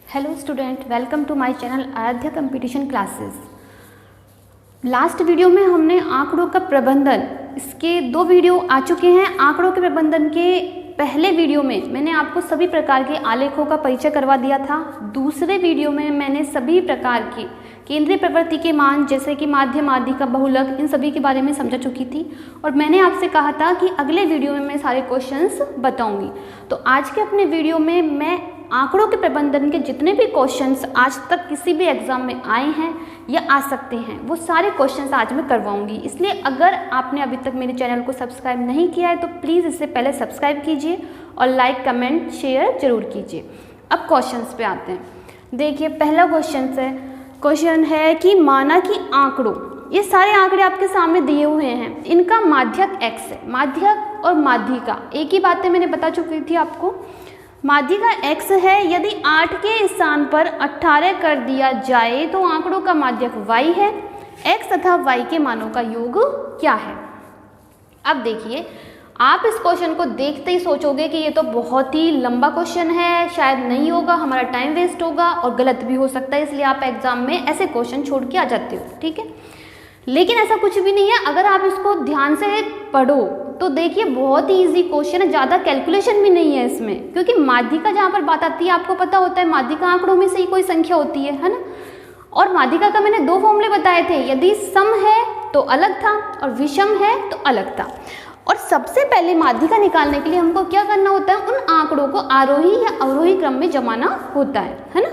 Hello student, welcome to my channel Aaradhya competition classes. Last video में हमने आंकड़ों का प्रबंधन, इसके 2 वीडियो आ चुके हैं। आंकड़ों के प्रबंधन के पहले वीडियो में मैंने आपको सभी प्रकार के आलेखों का परिचय करवा दिया था। दूसरे वीडियो में मैंने सभी प्रकार के केंद्रीय प्रवृत्ति के मान जैसे कि माध्य, माध्यिका, बहुलक, इन सभी के बारे में समझा चुकी थी और मैंने आपसे कहा था कि अगले वीडियो में मैं सारे क्वेश्चंस बताऊंगी। तो आज के अपने वीडियो में मैं आंकड़ों के प्रबंधन के जितने भी क्वेश्चंस आज तक किसी भी एग्जाम में आए हैं या आ सकते हैं वो सारे क्वेश्चंस आज मैं करवाऊंगी। इसलिए अगर आपने अभी तक मेरे चैनल को सब्सक्राइब नहीं किया है तो प्लीज़ इससे पहले सब्सक्राइब कीजिए और लाइक, कमेंट, शेयर जरूर कीजिए। अब क्वेश्चंस पे आते हैं। देखिए, पहला क्वेश्चन है कि माना कि आंकड़ों, ये सारे आंकड़े आपके सामने दिए हुए हैं, इनका माध्यक x है। माध्यक और माध्यिका एक ही बातें मैंने बता चुकी थी आपको। माध्यिका x है, यदि 8 के स्थान पर 18 कर दिया जाए तो आंकड़ों का माध्यक y है। x तथा y के मानों का योग क्या है? अब देखिए, आप इस क्वेश्चन को देखते ही सोचोगे कि ये तो बहुत ही लंबा क्वेश्चन है, शायद नहीं होगा, हमारा टाइम वेस्ट होगा और गलत भी हो सकता है, इसलिए आप एग्जाम में ऐसे क्वेश्चन छोड़ के आ जाते हो, ठीक है। लेकिन ऐसा कुछ भी नहीं है। अगर आप इसको ध्यान से पढ़ो तो देखिए बहुत ही इजी क्वेश्चन है, ज़्यादा कैलकुलेशन भी नहीं है इसमें, क्योंकि माध्यिका जहाँ पर बात आती है आपको पता होता है माध्यिका आंकड़ों में से ही कोई संख्या होती है ना। और माध्यिका का मैंने 2 फॉर्मूले बताए थे, यदि सम है तो अलग था और विषम है तो अलग था। और सबसे पहले माध्यिका निकालने के लिए हमको क्या करना होता है, उन आंकड़ों को आरोही या अवरोही क्रम में जमाना होता है ना।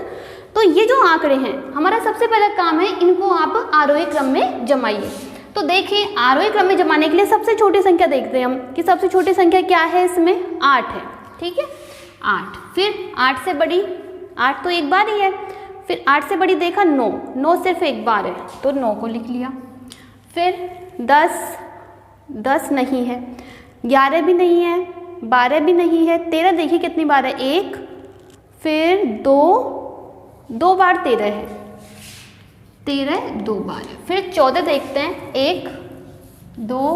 तो ये जो आंकड़े हैं, हमारा सबसे पहला काम है इनको आप आरोही क्रम में जमाइए। तो देखिए, आरोही क्रम में जमाने के लिए सबसे छोटी संख्या देखते हैं हम कि सबसे छोटी संख्या क्या है, इसमें 8 है, ठीक है, 8। फिर 8 से बड़ी, 8 तो एक बार ही है। फिर 8 से बड़ी देखा 9, 9 सिर्फ एक बार है तो 9 को लिख लिया। फिर 10, 10 नहीं है, 11 भी नहीं है, 12 भी नहीं है, 13 देखिए कितनी बार है, 1, फिर 2 बार 13 है, 13 2 बार है। फिर 14 देखते हैं, 1, 2,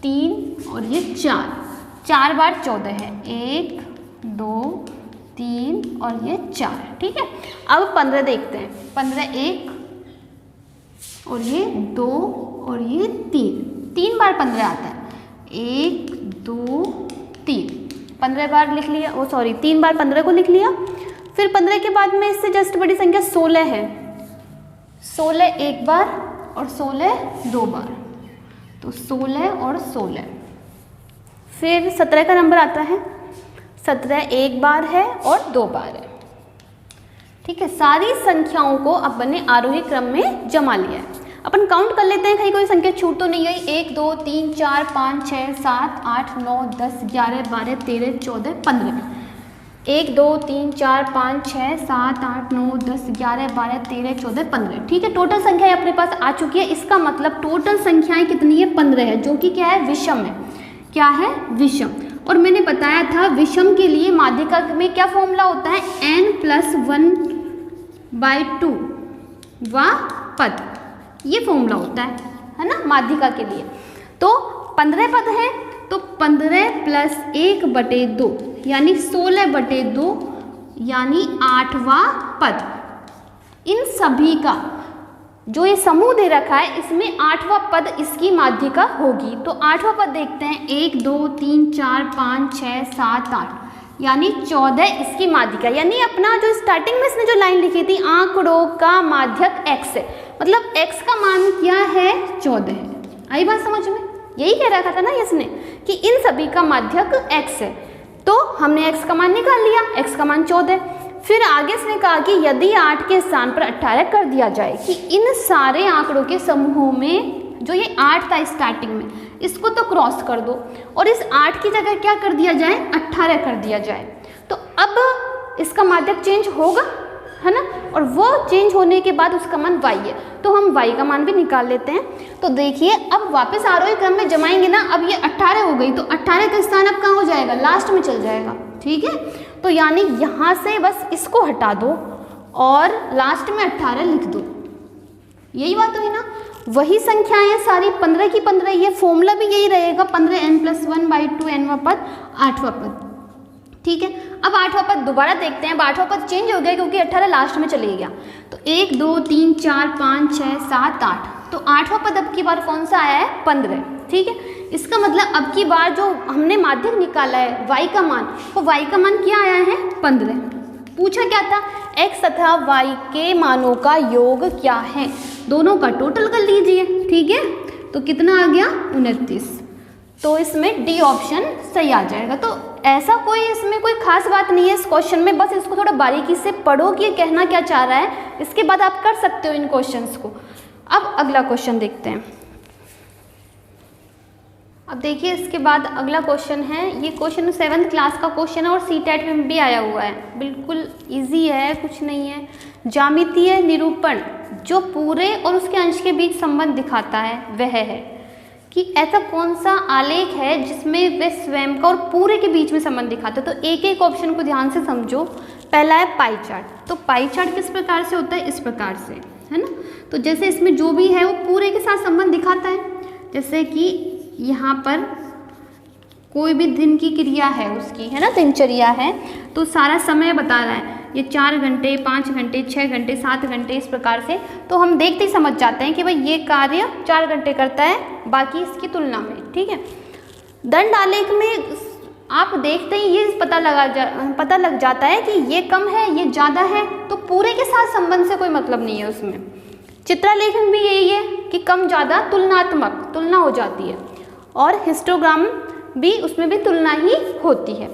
3 और ये 4 बार 14 है, 1, 2, 3 और ये 4, ठीक है। अब 15 देखते हैं, 15 1 और ये 2 और ये 3 बार 15 आता है, 1, 2, 3, 15 बार लिख लिया, 3 बार 15 को लिख लिया। फिर 15 के बाद में इससे जस्ट बड़ी संख्या 16 है, 16 एक बार और 16 2 बार, तो 16 और 16। फिर 17 का नंबर आता है, 17 एक बार है और 2 बार है, ठीक है। सारी संख्याओं को अपन ने आरोही क्रम में जमा लिया है। अपन काउंट कर लेते हैं, कहीं कोई संख्या छूट तो नहीं गई। 1 2 3 4 5 6 7 8 9 10 11 12 13 14 15। 1 2 3 4 5 6 7 8 9 10 11 12 13 14 15, ठीक है। टोटल संख्याएं अपने पास आ चुकी है। इसका मतलब टोटल संख्याएं कितनी है, 15 है, जो कि क्या है, विषम है। क्या है, विषम। और मैंने बताया था विषम के लिए माध्यिका में क्या फॉर्मूला होता है, n+1/2 व पद, ये फॉर्मूला होता है ना माध्यिका के लिए। तो 15 पद है तो 15 + 1/2 यानी 16/2 यानी 8वां पद। इन सभी का जो ये समूह दे रखा है इसमें 8वां पद इसकी माध्यिका होगी। तो 8वां पद देखते हैं, 1 2 3 4 5 6 7 8 यानी 14 इसकी माध्यिका। यानी अपना जो स्टार्टिंग में इसने जो लाइन लिखी थी, आंकड़ों का माध्यक x है, मतलब x का मान क्या है, 14 है। आई बात समझ में? यही कह रखा था ना इसने कि इन सभी का माध्यक x है, तो हमने x का मान निकाल लिया, x का मान 14। फिर आगे इसने कहा कि यदि 8 के स्थान पर 18 कर दिया जाए, कि इन सारे आंकड़ों के समूहों में जो ये 8 था स्टार्टिंग में, इसको तो क्रॉस कर दो और इस 8 की जगह क्या कर दिया जाए, 18 कर दिया जाए। तो अब इसका माध्यक चेंज होगा, है ना, और वो चेंज होने के बाद उसका मान y है, तो हम y का मान भी निकाल लेते हैं। तो देखिए, अब वापस आरोही क्रम में जमाएंगे ना, अब ये 18 हो गई तो 18 का स्थान अब कहाँ हो जाएगा, लास्ट में चल जाएगा, ठीक है। तो यानी यहाँ से बस इसको हटा दो और लास्ट में 18 लिख दो, यही बात हुई ना। वही संख्याएं सारी 15 की 15, ये फॉर्मूला भी यही रहेगा, 15 n+1/2 nवां पद 8वां पद, ठीक है। अब 8वां पद दोबारा देखते हैं। अब 8वां पद चेंज हो गया क्योंकि 18 लास्ट में चले गया। तो 1 2 3 4 5 6 7 8, तो 8वां पद अब की बार कौन सा आया है? 15। ठीक है, इसका मतलब अब की बार जो हमने माध्यक निकाला है y का मान, वो y का मान क्या आया है? 15। पूछा क्या था? x तथा y के मानों का योग क्या है, दोनों का टोटल कर लीजिए। ठीक है, तो कितना आ गया? 29। तो इसमें डी ऑप्शन सही आ जाएगा। तो ऐसा कोई इसमें कोई खास बात नहीं है इस क्वेश्चन में, बस इसको थोड़ा बारीकी से पढ़ो कि ये कहना क्या चाह रहा है, इसके बाद आप कर सकते हो इन क्वेश्चंस को। अब अगला क्वेश्चन देखते हैं। अब देखिए इसके बाद अगला क्वेश्चन है, ये क्वेश्चन 7th क्लास का क्वेश्चन है और CTET में भी आया हुआ है, बिल्कुल इजी है, कुछ नहीं है। ज्यामितीय निरूपण जो पूरे और उसके अंश के बीच संबंध दिखाता है वह है कि ऐसा कौन सा आलेख है जिसमें वे स्वयं का और पूरे के बीच में संबंध दिखाता है। तो एक एक ऑप्शन को ध्यान से समझो। पहला है पाई चार्ट। तो पाई चार्ट किस प्रकार से होता है? इस प्रकार से, है ना। तो जैसे इसमें जो भी है वो पूरे के साथ संबंध दिखाता है। जैसे कि यहाँ पर कोई भी दिन की क्रिया है उसकी, है ना, दिनचर्या है, तो सारा समय बता रहा है, ये 4 घंटे 5 घंटे 6 घंटे 7 घंटे इस प्रकार से। तो हम देखते ही समझ जाते हैं कि भाई ये कार्य 4 घंटे करता है बाकी इसकी तुलना में। ठीक है, दंड आलेख में आप देखते ही ये पता लग जाता है कि ये कम है ये ज़्यादा है, तो पूरे के साथ संबंध से कोई मतलब नहीं है उसमें। चित्रालेख में भी यही है कि कम ज़्यादा तुलनात्मक तुलना हो जाती है, और हिस्टोग्राम भी, उसमें भी तुलना ही होती है।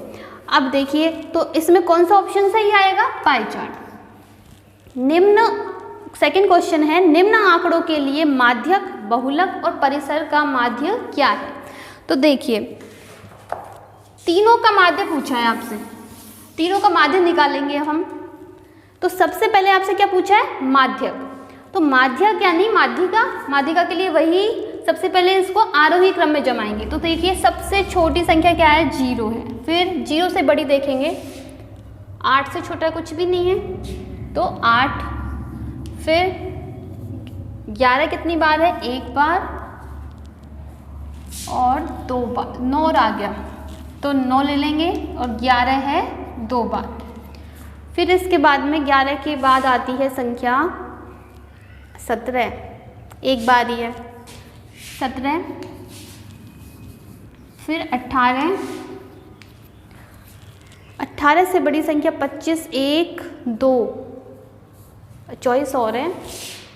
अब देखिए तो इसमें कौन सा ऑप्शन सही आएगा? Pie chart. निम्न सेकंड क्वेश्चन है, निम्न आंकड़ों के लिए माध्यक, बहुलक और परिसर का माध्य क्या है? तो देखिए तीनों का माध्य पूछा है आपसे, तीनों का माध्य निकालेंगे हम। तो सबसे पहले आपसे क्या पूछा है? माध्यक। तो माध्यक यानी माध्यिका, माध्यिका के लिए वही सबसे पहले इसको आरोही क्रम में जमाएंगे। तो देखिए सबसे छोटी संख्या क्या है? 0 है। फिर 0 से बड़ी देखेंगे, 8 से छोटा कुछ भी नहीं है, तो 8। फिर 11 कितनी बार है? 1 बार और 2 बार, 9 आ गया, तो 9 ले लेंगे, और 11 है 2 बार। फिर इसके बाद में 11 के बाद आती है संख्या 17, 1 बार ही है 17। फिर 18, 18 से बड़ी संख्या 25, 1 2 24 और है,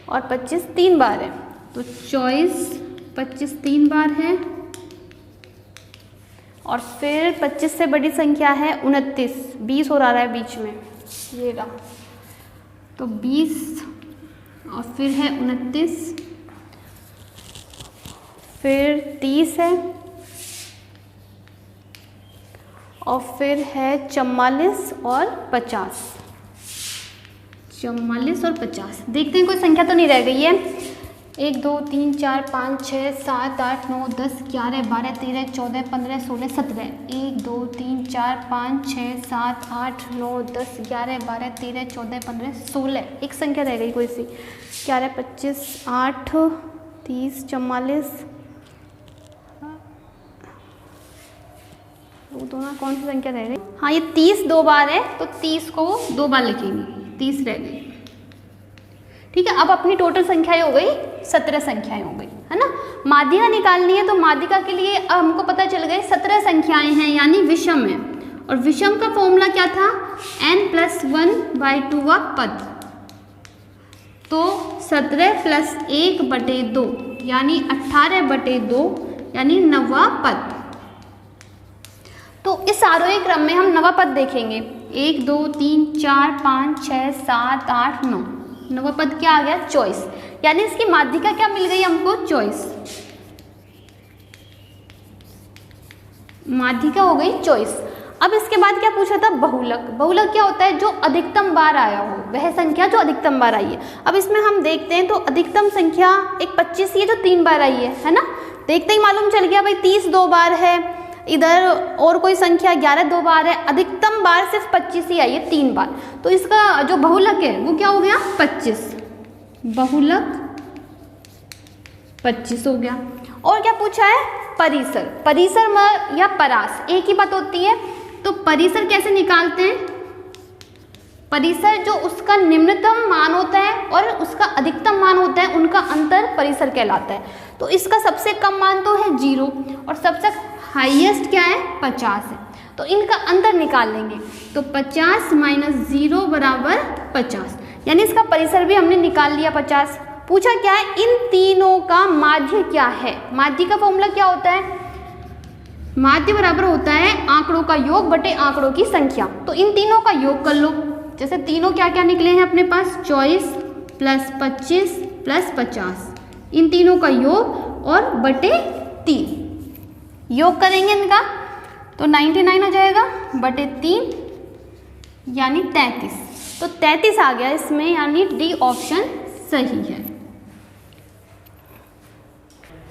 और 25 3 बार है, तो 24 25 3 बार है। और फिर 25 से बड़ी संख्या है 29, 20 और आ रहा है बीच में, ये रहा, तो 20 और फिर है 29, फिर 30 है, और फिर है 44 और 50, 44 और 50। देखते हैं कोई संख्या तो नहीं रह गई है। 1 2 3 4 5 6 7 8 9 10 11 12 13 14 15 16 17। 1 2 3 4 5 6 7 8 9 10 11 12 13 14 15 16। एक संख्या रह गई कोई सी, 11 25 8 30 44। वो दोनों कौन सी संख्या रह गई? हाँ, ये 30 2 बार है, तो 30 को 2 बार लिखेंगे, 30 रह गई। ठीक है, अब अपनी टोटल संख्याएं हो गई 17 संख्याएं हो गई, है ना। माध्यिका निकालनी है, तो माध्यिका के लिए हमको पता चल गए 17 संख्याएं हैं, यानी विषम है। और विषम का फॉर्मूला क्या था? n+1/2 पद, तो 17 + 1/2 यानी 18/2 यानी 9वां पद। तो इस आरोही क्रम में हम 9वां पद देखेंगे। 1 2 3 4 5 6 7 8 9, 9वां पद क्या आ गया? 24, यानी इसकी माध्यिका क्या मिल गई हमको? 24, माध्यिका हो गई 24। अब इसके बाद क्या पूछा था? बहुलक। बहुलक क्या होता है? जो अधिकतम बार आया हो, वह संख्या जो अधिकतम बार आई है। अब इसमें हम देखते हैं, तो अधिकतम संख्या एक 25 ही है जो 3 बार आई है ना। देखते ही मालूम चल गया भाई 30 2 बार है, इधर और कोई संख्या 11 2 बार है, अधिकतम बार सिर्फ 25 ही आई है 3 बार। तो इसका जो बहुलक है वो क्या हो गया? 25, बहुलक 25 हो गया। और क्या पूछा है? परिसर। परिसर में या परास एक ही बात होती है, तो परिसर कैसे निकालते हैं? परिसर जो उसका निम्नतम मान होता है और उसका अधिकतम मान होता है, उनका अंतर परिसर कहलाता है। तो इसका सबसे कम मान तो है 0 और सबसे हाईएस्ट क्या है? 50 है। तो इनका अंतर निकाल लेंगे। तो 50 - 0 बराबर 50, यानी इसका परिसर भी हमने निकाल लिया 50। पूछा क्या है? इन तीनों का माध्य क्या है? माध्य का फॉर्मूला क्या होता है? माध्य बराबर होता है आंकड़ों का योग बटे आंकड़ों की संख्या। तो इन तीनों का योग कर लो। जैसे तीनों क्या क्या निकले हैं अपने पास? 24 + 25 + 50, इन तीनों का योग और बटे 3 योग करेंगे इनका तो 99 हो जाएगा बटे 3 यानी 33। तो 33 आ गया इसमें, यानी डी ऑप्शन सही है।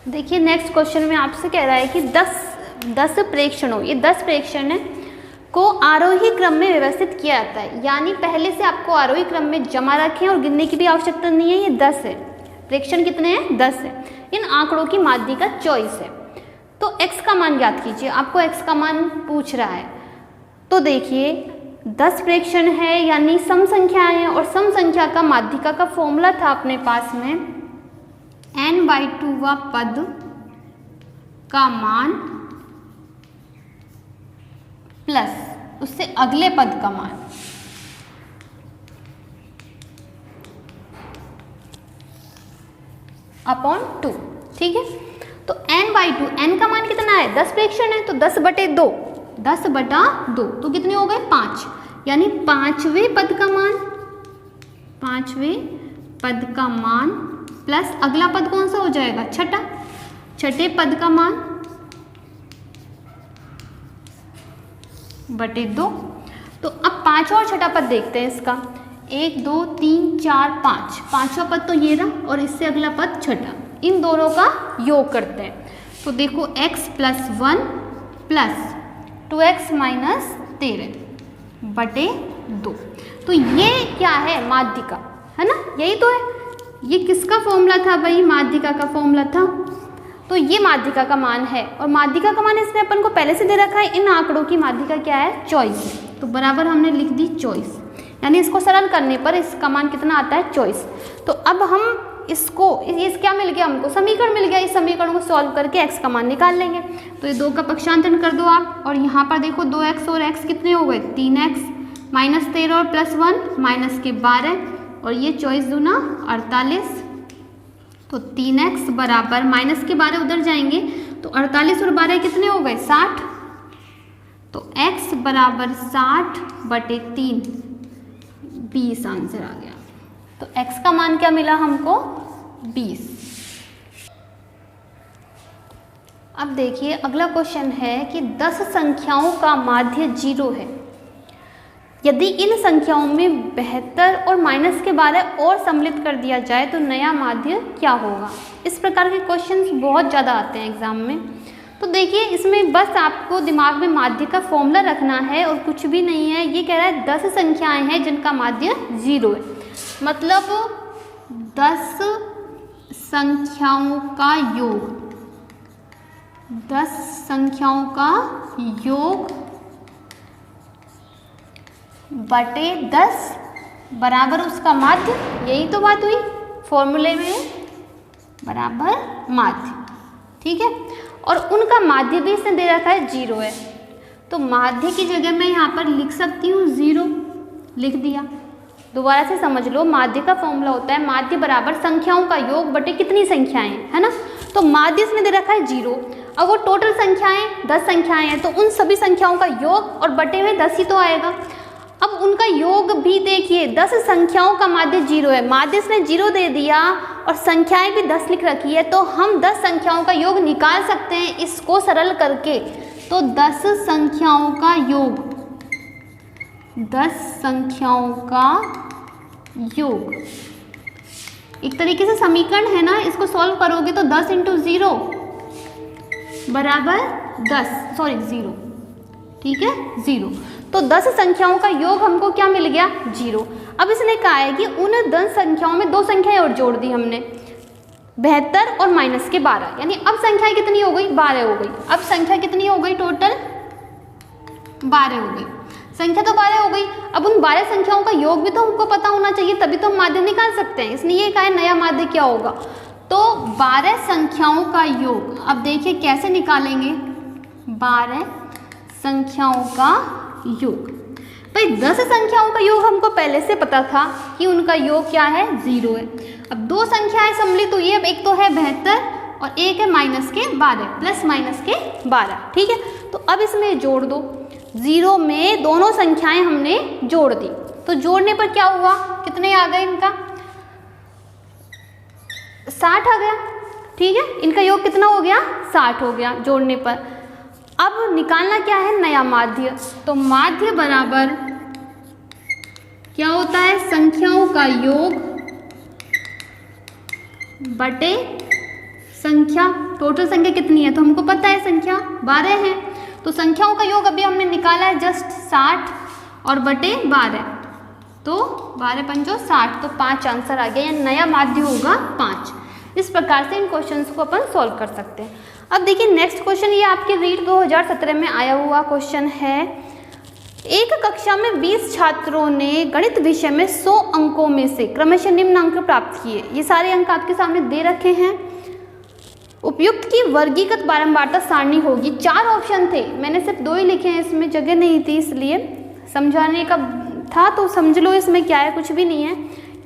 देखिए नेक्स्ट क्वेश्चन में आपसे कह रहा है कि 10 प्रेक्षणों, ये 10 प्रेक्षण को आरोही क्रम में व्यवस्थित किया जाता है, यानी पहले से आपको आरोही क्रम में जमा रखें और गिनने की भी आवश्यकता नहीं है। ये 10 है, प्रेक्षण कितने हैं? 10 है। इन आंकड़ों की माध्य का 24 है। तो x का मान ज्ञात कीजिए, आपको x का मान पूछ रहा है। तो देखिए 10 प्रेक्षण है यानी सम संख्याएं हैं, और सम संख्या का माध्यिका का फॉर्मूला था अपने पास में n/2 पद का मान प्लस उससे अगले पद का मान। अपॉन 2, ठीक है। तो n/2, n का मान कितना है? 10 प्रेक्षण है तो 10/2, 10/2 तो कितने हो गए? 5, यानी 5वें पद का मान, 5वें पद का मान प्लस अगला पद कौन सा हो जाएगा? छठा, छठे पद का मान बटे 2। तो अब 5 और छठा पद देखते हैं इसका। 1 2 3 4 5, पांचवा पद तो ये रहा और इससे अगला पद छठा, इन दोनों का योग करते हैं। तो देखो x + 1 + 2x - 13 बटे 2। तो ये क्या है? माध्यिका है ना, यही तो है। ये किसका फॉर्मूला था भाई? माध्यिका का फॉर्मूला था। तो ये माध्यिका का मान है, और माध्यिका का मान इसने अपन को पहले से दे रखा है। इन आंकड़ों की माध्यिका क्या है? 24 है। तो बराबर हमने लिख दी 24, यानी इसको सरल करने पर इसका मान कितना आता है? 24। तो अब हम इसको, ये क्या मिल गया हमको? समीकरण मिल गया। इस समीकरण को सॉल्व करके x का मान निकाल लेंगे। तो ये 2 का पक्षांतरण कर दो आप, और यहाँ पर देखो 2x और x कितने हो गए? 3x - 13 और +1 -12, और ये 24 दूना 48। तो 3x बराबर -12 उधर जाएंगे तो 48 और 12 कितने हो गए? 60। तो x बराबर 60/3, 20 आंसर आ गया। तो x का मान क्या मिला हमको? 20। अब देखिए अगला क्वेश्चन है कि 10 संख्याओं का माध्य 0 है। यदि इन संख्याओं में 72 और -12 और सम्मिलित कर दिया जाए तो नया माध्य क्या होगा? इस प्रकार के क्वेश्चंस बहुत ज़्यादा आते हैं एग्जाम में। तो देखिए इसमें बस आपको दिमाग में माध्य का फॉर्मूला रखना है और कुछ भी नहीं है। ये कह रहा है 10 संख्याएं हैं जिनका माध्य 0 है, मतलब 10 संख्याओं का योग, 10 संख्याओं का योग बटे 10 बराबर उसका माध्य। यही तो बात हुई फॉर्मूले में, बराबर माध्य, ठीक है। और उनका माध्य भी इसने दे रखा है 0 है, तो माध्य की जगह मैं यहाँ पर लिख सकती हूँ 0, लिख दिया। दोबारा से समझ लो, माध्य का फॉर्मूला होता है माध्य बराबर संख्याओं का योग बटे कितनी संख्याएं, है ना। तो माध्य इसमें दे रखा है 0। अब वो टोटल संख्याएं 10 संख्याएं हैं, तो उन सभी संख्याओं का योग और बटे हुए 10 ही तो आएगा। अब उनका योग भी देखिए, 10 संख्याओं का माध्य 0 है, माध्य इसने 0 दे दिया और संख्याएं भी 10 लिख रखी है, तो हम 10 संख्याओं का योग निकाल सकते हैं इसको सरल करके। तो 10 संख्याओं का योग, 10 संख्याओं का योग एक तरीके से समीकरण है ना, इसको सॉल्व करोगे तो 10 × 0 बराबर 10, सॉरी 0, ठीक है 0। तो 10 संख्याओं का योग हमको क्या मिल गया? 0। अब इसने कहा है कि उन 10 संख्याओं में 2 संख्याएं और जोड़ दी हमने, 72 और -12, यानी अब संख्या कितनी हो गई? 12 हो गई। अब संख्या कितनी हो गई टोटल? 12 हो गई, संख्या तो 12 हो गई। अब उन 12 संख्याओं का योग भी तो हमको पता होना चाहिए, तभी तो हम माध्य निकाल सकते हैं। इसलिए ये कहा है नया माध्य क्या होगा, तो 12 संख्याओं का योग। अब देखिए कैसे निकालेंगे 12 संख्याओं का योग। भाई 10 संख्याओं का योग हमको पहले से पता था कि उनका योग क्या है, 0 है। अब 2 संख्याएं सम्मिलित हुई है, अब एक तो है 72 और एक है माइनस के 12, प्लस माइनस के 12, ठीक है। तो अब इसमें जोड़ दो, 0 में दोनों संख्याएं हमने जोड़ दी, तो जोड़ने पर क्या हुआ, कितने आ गए इनका, 60 आ गया, ठीक है। इनका योग कितना हो गया, 60 हो गया जोड़ने पर। अब निकालना क्या है, नया माध्य। तो माध्य बराबर क्या होता है, संख्याओं का योग बटे संख्या। टोटल संख्या कितनी है, तो हमको पता है संख्या 12 है, तो संख्याओं का योग अभी हमने निकाला है जस्ट 60 और बटे 12, तो 12 पंचो 60, तो 5 आंसर आ गया, या नया माध्य होगा 5। इस प्रकार से इन क्वेश्चंस को अपन सॉल्व कर सकते हैं। अब देखिए नेक्स्ट क्वेश्चन, ये आपके रीट 2017 में आया हुआ क्वेश्चन है। एक कक्षा में 20 छात्रों ने गणित विषय में 100 अंकों में से क्रमशः निम्न अंक प्राप्त किए। ये सारे अंक आपके सामने दे रखे हैं। उपयुक्त की वर्गीकृत बारंबारता सारणी होगी। 4 ऑप्शन थे, मैंने सिर्फ 2 ही लिखे हैं, इसमें जगह नहीं थी इसलिए समझाने का था, तो समझ लो इसमें क्या है, कुछ भी नहीं है,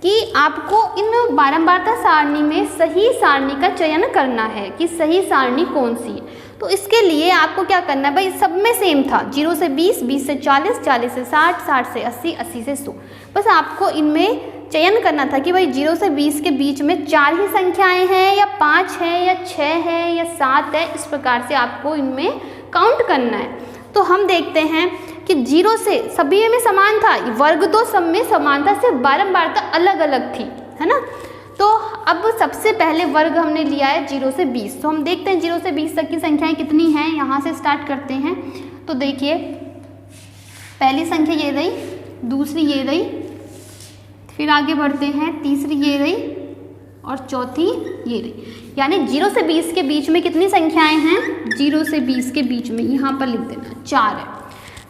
कि आपको इन बारंबारता सारणी में सही सारणी का चयन करना है कि सही सारणी कौन सी है। तो इसके लिए आपको क्या करना है, भाई सब में सेम था, 0 से 20, 20 से 40, 40 से 60, 60 से 80, 80 से 100। बस आपको इनमें चयन करना था कि भाई 0 से 20 के बीच में 4 ही संख्याएं हैं, या 5 है, या 6 है, या 7 है। इस प्रकार से आपको इनमें काउंट करना है। तो हम देखते हैं कि 0 से सभी में समान था, वर्ग तो सब में समान था, सिर्फ बारंबारता अलग अलग थी, है ना। तो अब सबसे पहले वर्ग हमने लिया है 0 से 20, तो हम देखते हैं 0 से 20 तक की संख्याएं कितनी हैं। यहाँ से स्टार्ट करते हैं, तो देखिए पहली संख्या ये रही, दूसरी ये रही, फिर आगे बढ़ते हैं, तीसरी ये रही और चौथी ये रही। यानी 0 से 20 के बीच में कितनी संख्याएं हैं, 0 से 20 के बीच में यहाँ पर लिख देना 4 है।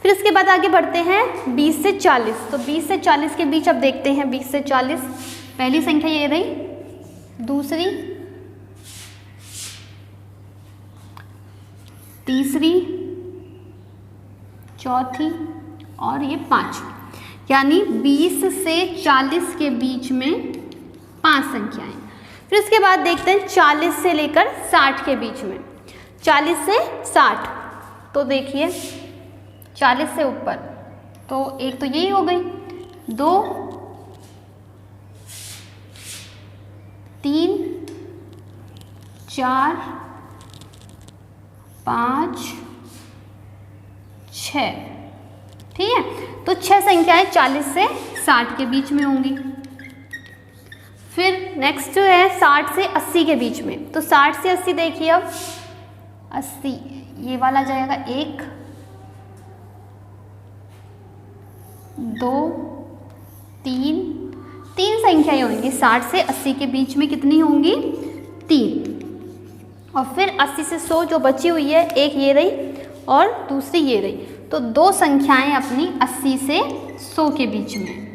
फिर इसके बाद आगे बढ़ते हैं 20 से 40, तो 20 से 40 के बीच अब देखते हैं 20 से 40, पहली संख्या ये रही, दूसरी, तीसरी, चौथी और ये 5। यानी 20 से 40 के बीच में 5 संख्याएं। फिर इसके बाद देखते हैं 40 से लेकर 60 के बीच में, 40 से 60, तो देखिए 40 से ऊपर, तो एक तो यही हो गई, 2, 3, 4, 5, 6, ठीक है। तो 6 संख्याएं 40 से 60 के बीच में होंगी। फिर नेक्स्ट जो है 60 से 80 के बीच में, तो 60 से 80 देखिए, अब 80 ये वाला जाएगा, 1, 2, 3 संख्याएं होंगी 60 से 80 के बीच में, कितनी होंगी, 3। और फिर 80 से 100 जो बची हुई है, एक ये रही और दूसरी ये रही, तो 2 संख्याएं अपनी 80 से 100 के बीच में।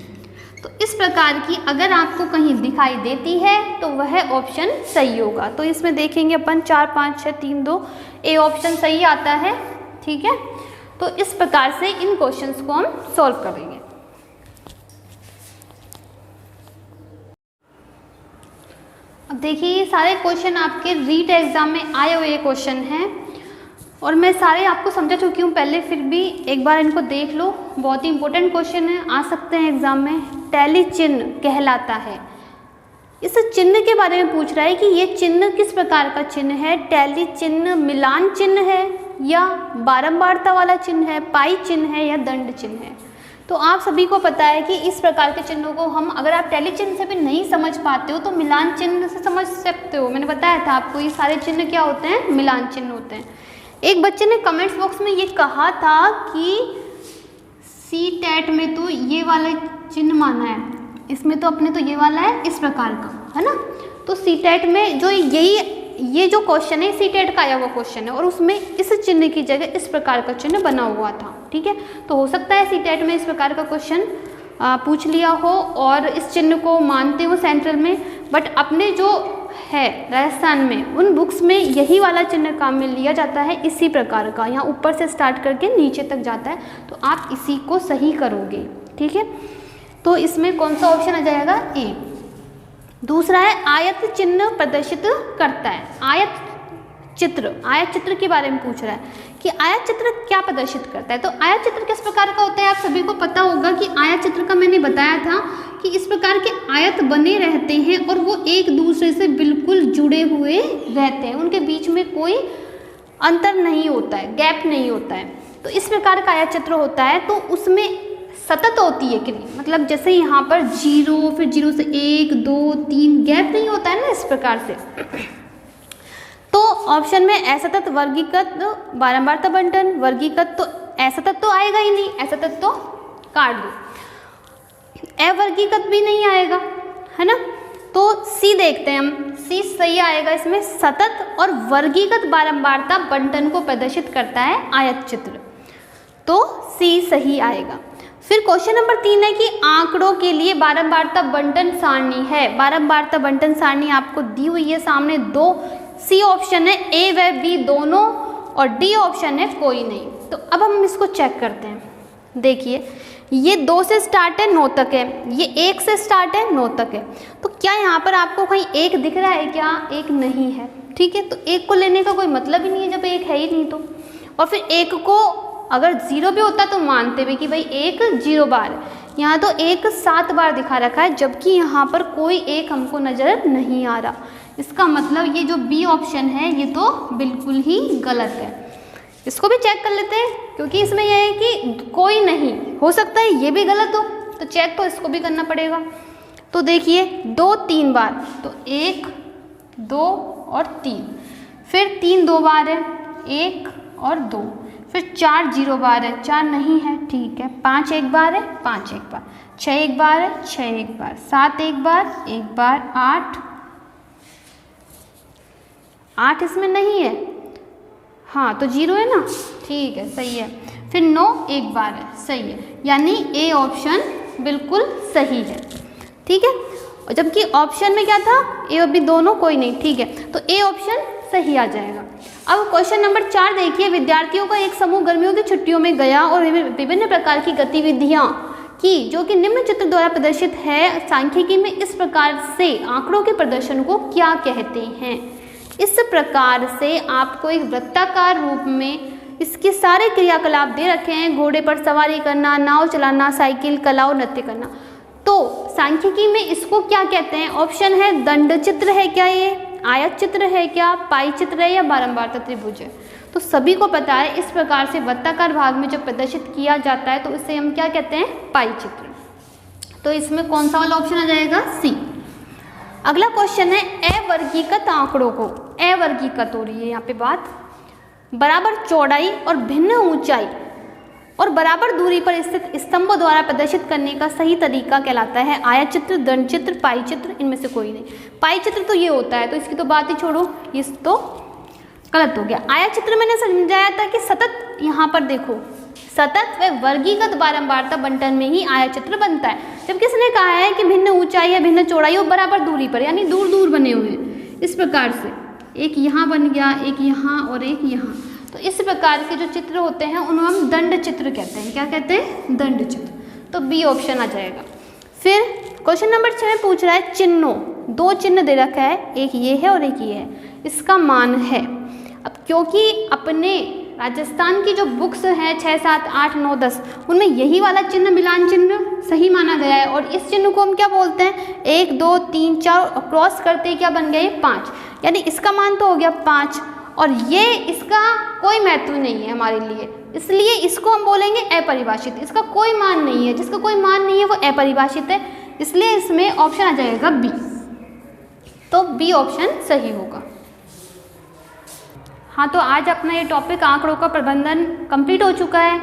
तो इस प्रकार की अगर आपको कहीं दिखाई देती है तो वह ऑप्शन सही होगा। तो इसमें देखेंगे अपन 4, 5, 6, 3, 2, ए ऑप्शन सही आता है, ठीक है। तो इस प्रकार से इन क्वेश्चंस को हम सॉल्व करेंगे। अब देखिए ये सारे क्वेश्चन आपके रीट एग्जाम में आए हुए क्वेश्चन हैं और मैं सारे आपको समझा चुकी हूँ पहले, फिर भी एक बार इनको देख लो, बहुत ही इंपॉर्टेंट क्वेश्चन है, आ सकते हैं एग्जाम में। टैली चिन्ह कहलाता है, इस चिन्ह के बारे में पूछ रहा है कि ये चिन्ह किस प्रकार का चिन्ह है। टैली चिन्ह मिलान चिन्ह है या बारंबारता वाला चिन्ह है, पाई चिन्ह है या दंड चिन्ह है। तो आप सभी को पता है कि इस प्रकार के चिन्हों को हम, अगर आप टैली चिन्ह से भी नहीं समझ पाते हो तो मिलान चिन्ह से समझ सकते हो। मैंने बताया था आपको ये सारे चिन्ह क्या होते हैं, मिलान चिन्ह होते हैं। एक बच्चे ने कमेंट्स बॉक्स में ये कहा था कि सी टेट में तो ये वाला चिन्ह माना है, इसमें तो अपने तो ये वाला है इस प्रकार का, है ना। तो सी टेट में जो ये जो क्वेश्चन है सी टेट का आया हुआ क्वेश्चन है और उसमें इस चिन्ह की जगह इस प्रकार का चिन्ह बना हुआ था, ठीक है। तो हो सकता है सीटेट में इस प्रकार का क्वेश्चन पूछ लिया हो और इस चिन्ह को मानते हो सेंट्रल में, बट अपने जो है राजस्थान में उन बुक्स में यही वाला चिन्ह काम में लिया जाता है, इसी प्रकार का, यहाँ ऊपर से स्टार्ट करके नीचे तक जाता है, तो आप इसी को सही करोगे, ठीक है। तो इसमें कौन सा ऑप्शन आ जाएगा? ए। दूसरा है आयत चिन्ह प्रदर्शित करता है। आयत चित्र के बारे में पूछ रहा है कि आयत चित्र क्या प्रदर्शित करता है। तो आयत चित्र किस प्रकार का होता है, आप सभी को पता होगा कि आयत चित्र का मैंने बताया था कि इस प्रकार के आयत बने रहते हैं और वो एक दूसरे से बिल्कुल जुड़े हुए रहते हैं, उनके बीच में कोई अंतर नहीं होता है, गैप नहीं होता है। तो इस प्रकार का आयत चित्र होता है, तो उसमें सतत होती है कि नहीं, मतलब जैसे यहाँ पर 0, फिर 0 से 1, 2, 3 गैप नहीं होता है ना, इस प्रकार से। तो ऑप्शन में असतत, वर्गीकृत, बारंबारता बंटन, वर्गीकृत, तो असतत तो आएगा ही नहीं, असतत तो काट दो। अवर्गीकृत भी नहीं आएगा, है ना। तो सी देखते हैं हम, सी सही आएगा इसमें, सतत और वर्गीकृत बारंबारता बंटन को प्रदर्शित करता है आयत चित्र, तो सी सही आएगा। फिर क्वेश्चन नंबर 3 है कि आंकड़ों के लिए बारंबारता बंटन सारणी है। बारंबारता बंटन सारणी आपको दी हुई है सामने, 2 सी ऑप्शन है, ए व बी दोनों, और डी ऑप्शन है कोई नहीं। तो अब हम इसको चेक करते हैं। देखिए ये 2 से स्टार्ट है 9 तक है, ये 1 से स्टार्ट है 9 तक है, तो क्या यहाँ पर आपको कहीं 1 दिख रहा है क्या? 1 नहीं है, ठीक है। तो 1 को लेने का कोई मतलब ही नहीं है जब 1 है ही नहीं तो। और फिर 1 को अगर 0 भी होता तो मानते भी कि भाई 1 0 बार है, यहाँ तो 1 7 बार दिखा रखा है, जबकि यहाँ पर कोई 1 हमको नज़र नहीं आ रहा। इसका मतलब ये जो बी ऑप्शन है ये तो बिल्कुल ही गलत है। इसको भी चेक कर लेते हैं, क्योंकि इसमें यह है कि कोई नहीं, हो सकता है ये भी गलत हो, तो चेक तो इसको भी करना पड़ेगा। तो देखिए 2 3 बार, तो 1 2 और 3, फिर 3 2 बार है, 1 और 2, फिर 4 0 बार है, 4 नहीं है, ठीक है। 5 1 बार है, 5 1 बार, 6 1 बार है, 6 1 बार, 7 1 बार, 1 बार, 8 इसमें नहीं है, हाँ तो 0 है ना, ठीक है, सही है। फिर 9 1 बार है, सही है, यानी ए ऑप्शन बिल्कुल सही है, ठीक है। और जबकि ऑप्शन में क्या था, ए और बी दोनों कोई नहीं, ठीक है, तो ए ऑप्शन सही आ जाएगा। अब क्वेश्चन नंबर 4 देखिए, विद्यार्थियों का एक समूह गर्मियों की छुट्टियों में गया और विभिन्न प्रकार की गतिविधियां की जो कि निम्न चित्र द्वारा प्रदर्शित है। सांख्यिकी में इस प्रकार से आंकड़ों के प्रदर्शन को क्या कहते हैं? इस प्रकार से आपको एक वृत्ताकार रूप में इसके सारे क्रियाकलाप दे रखे हैं, घोड़े पर सवारी करना, नाव चलाना, साइकिल, कला और नृत्य करना। तो सांख्यिकी में इसको क्या कहते हैं? ऑप्शन है दंड चित्र है क्या, ये आयत चित्र है क्या, पाई चित्र है, या बारंबारता त्रिभुज है। तो सभी को पता है इस प्रकार से वृत्ताकार भाग में जब प्रदर्शित किया जाता है तो इसे हम क्या कहते हैं? पाई चित्र। तो इसमें कौन सा वाला ऑप्शन आ जाएगा? सी। अगला क्वेश्चन है अवर्गीकृत आंकड़ों को, अवर्गीकृत हो रही है यहाँ पे बात, बराबर चौड़ाई और भिन्न ऊंचाई और बराबर दूरी पर स्थित स्तंभों द्वारा प्रदर्शित करने का सही तरीका कहलाता है आयत चित्र, दंड चित्र, पाई चित्र, इनमें से कोई नहीं। पाई चित्र तो ये होता है, तो इसकी तो बात ही छोड़ो, ये तो गलत हो गया। आयत चित्र मैंने समझाया था कि सतत, यहाँ पर देखो सतत व वर्गीकृत बारंबारता बंटन में ही आयत चित्र बनता है, जब किसने कहा है कि भिन्न ऊंचाई या भिन्न चौड़ाई और बराबर दूरी पर, यानी दूर दूर बने हुए हैं इस प्रकार से, एक यहाँ बन गया, एक यहाँ और एक यहाँ। तो इस प्रकार के जो चित्र होते हैं उन्हें हम दंड चित्र कहते हैं। क्या कहते हैं? दंड चित्र। तो बी ऑप्शन आ जाएगा। फिर क्वेश्चन नंबर 6 में पूछ रहा है चिन्हों, 2 चिन्ह दे रखा है, एक ये है और एक ये है, इसका मान है। अब क्योंकि अपने राजस्थान की जो बुक्स हैं 6 7 8 9 10 उनमें यही वाला चिन्ह मिलान चिन्ह सही माना गया है, और इस चिन्ह को हम क्या बोलते हैं? 1 2 3 4 क्रॉस करते क्या बन गया? ये 5, यानी इसका मान तो हो गया 5, और ये इसका कोई महत्व नहीं है हमारे लिए, इसलिए इसको हम बोलेंगे अपरिभाषित। इसका कोई मान नहीं है, जिसका कोई मान नहीं है वो अपरिभाषित है, इसलिए इसमें ऑप्शन आ जाएगा बी। तो बी ऑप्शन सही होगा। हाँ, तो आज अपना ये टॉपिक आंकड़ों का प्रबंधन कंप्लीट हो चुका है।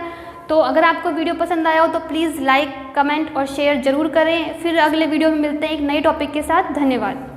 तो अगर आपको वीडियो पसंद आया हो तो प्लीज़ लाइक, कमेंट और शेयर जरूर करें। फिर अगले वीडियो में मिलते हैं एक नए टॉपिक के साथ। धन्यवाद।